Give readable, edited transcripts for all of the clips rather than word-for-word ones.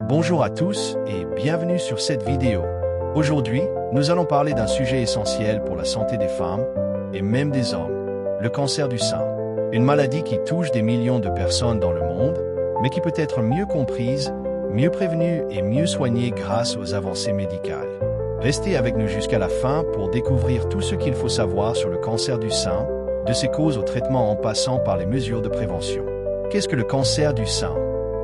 Bonjour à tous et bienvenue sur cette vidéo. Aujourd'hui, nous allons parler d'un sujet essentiel pour la santé des femmes et même des hommes, le cancer du sein. Une maladie qui touche des millions de personnes dans le monde, mais qui peut être mieux comprise, mieux prévenue et mieux soignée grâce aux avancées médicales. Restez avec nous jusqu'à la fin pour découvrir tout ce qu'il faut savoir sur le cancer du sein, de ses causes au traitement en passant par les mesures de prévention. Qu'est-ce que le cancer du sein ?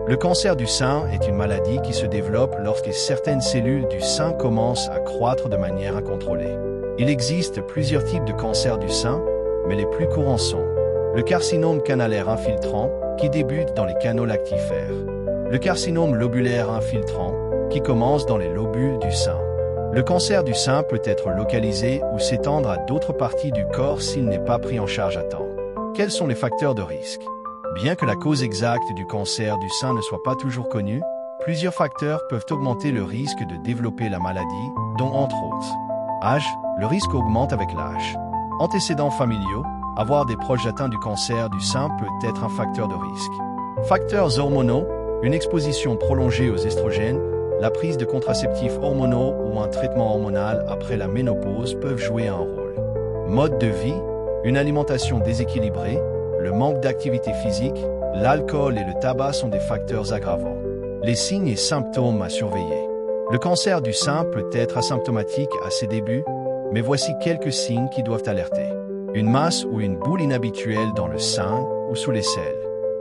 Le cancer du sein est une maladie qui se développe lorsque certaines cellules du sein commencent à croître de manière incontrôlée. Il existe plusieurs types de cancer du sein, mais les plus courants sont le carcinome canalaire infiltrant, qui débute dans les canaux lactifères, le carcinome lobulaire infiltrant, qui commence dans les lobules du sein. Le cancer du sein peut être localisé ou s'étendre à d'autres parties du corps s'il n'est pas pris en charge à temps. Quels sont les facteurs de risque ? Bien que la cause exacte du cancer du sein ne soit pas toujours connue, plusieurs facteurs peuvent augmenter le risque de développer la maladie, dont entre autres âge, le risque augmente avec l'âge. Antécédents familiaux, avoir des proches atteints du cancer du sein peut être un facteur de risque. Facteurs hormonaux, une exposition prolongée aux estrogènes, la prise de contraceptifs hormonaux ou un traitement hormonal après la ménopause peuvent jouer un rôle. Mode de vie, une alimentation déséquilibrée, le manque d'activité physique, l'alcool et le tabac sont des facteurs aggravants. Les signes et symptômes à surveiller. Le cancer du sein peut être asymptomatique à ses débuts, mais voici quelques signes qui doivent alerter. Une masse ou une boule inhabituelle dans le sein ou sous l'aisselle.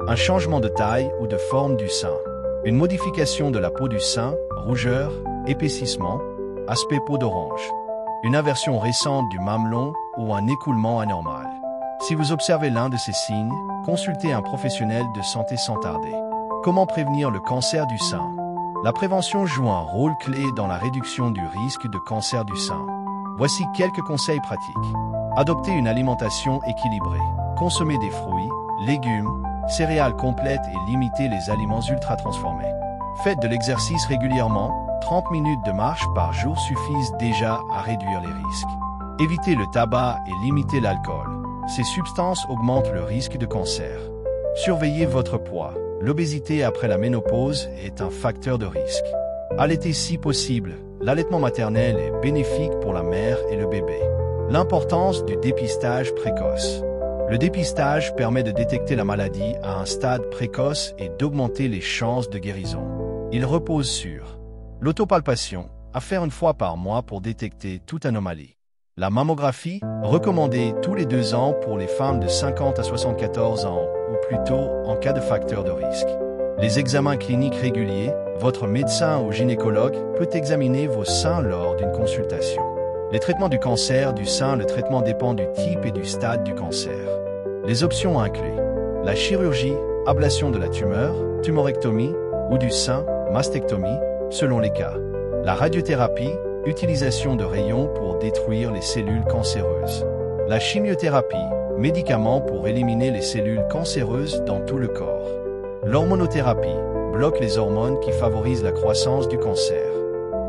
Un changement de taille ou de forme du sein. Une modification de la peau du sein, rougeur, épaississement, aspect peau d'orange. Une inversion récente du mamelon ou un écoulement anormal. Si vous observez l'un de ces signes, consultez un professionnel de santé sans tarder. Comment prévenir le cancer du sein ? La prévention joue un rôle clé dans la réduction du risque de cancer du sein. Voici quelques conseils pratiques. Adoptez une alimentation équilibrée. Consommez des fruits, légumes, céréales complètes et limitez les aliments ultra-transformés. Faites de l'exercice régulièrement, 30 minutes de marche par jour suffisent déjà à réduire les risques. Évitez le tabac et limitez l'alcool. Ces substances augmentent le risque de cancer. Surveillez votre poids. L'obésité après la ménopause est un facteur de risque. Allaitez si possible. L'allaitement maternel est bénéfique pour la mère et le bébé. L'importance du dépistage précoce. Le dépistage permet de détecter la maladie à un stade précoce et d'augmenter les chances de guérison. Il repose sur l'autopalpation, à faire une fois par mois pour détecter toute anomalie. La mammographie, recommandée tous les 2 ans pour les femmes de 50 à 74 ans ou plus tôt en cas de facteur de risque. Les examens cliniques réguliers, votre médecin ou gynécologue peut examiner vos seins lors d'une consultation. Les traitements du cancer du sein, le traitement dépend du type et du stade du cancer. Les options incluent la chirurgie, ablation de la tumeur, tumorectomie ou du sein, mastectomie, selon les cas. La radiothérapie, utilisation de rayons pour détruire les cellules cancéreuses. La chimiothérapie, médicaments pour éliminer les cellules cancéreuses dans tout le corps. L'hormonothérapie, bloque les hormones qui favorisent la croissance du cancer.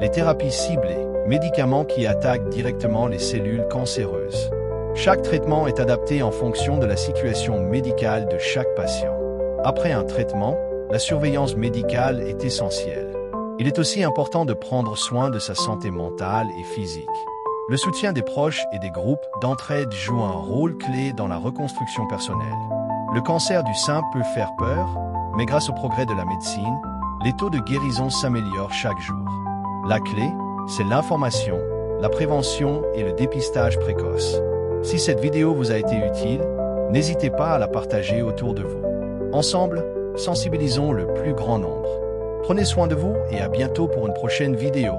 Les thérapies ciblées, médicaments qui attaquent directement les cellules cancéreuses. Chaque traitement est adapté en fonction de la situation médicale de chaque patient. Après un traitement, la surveillance médicale est essentielle. Il est aussi important de prendre soin de sa santé mentale et physique. Le soutien des proches et des groupes d'entraide joue un rôle clé dans la reconstruction personnelle. Le cancer du sein peut faire peur, mais grâce au progrès de la médecine, les taux de guérison s'améliorent chaque jour. La clé, c'est l'information, la prévention et le dépistage précoce. Si cette vidéo vous a été utile, n'hésitez pas à la partager autour de vous. Ensemble, sensibilisons le plus grand nombre. Prenez soin de vous et à bientôt pour une prochaine vidéo.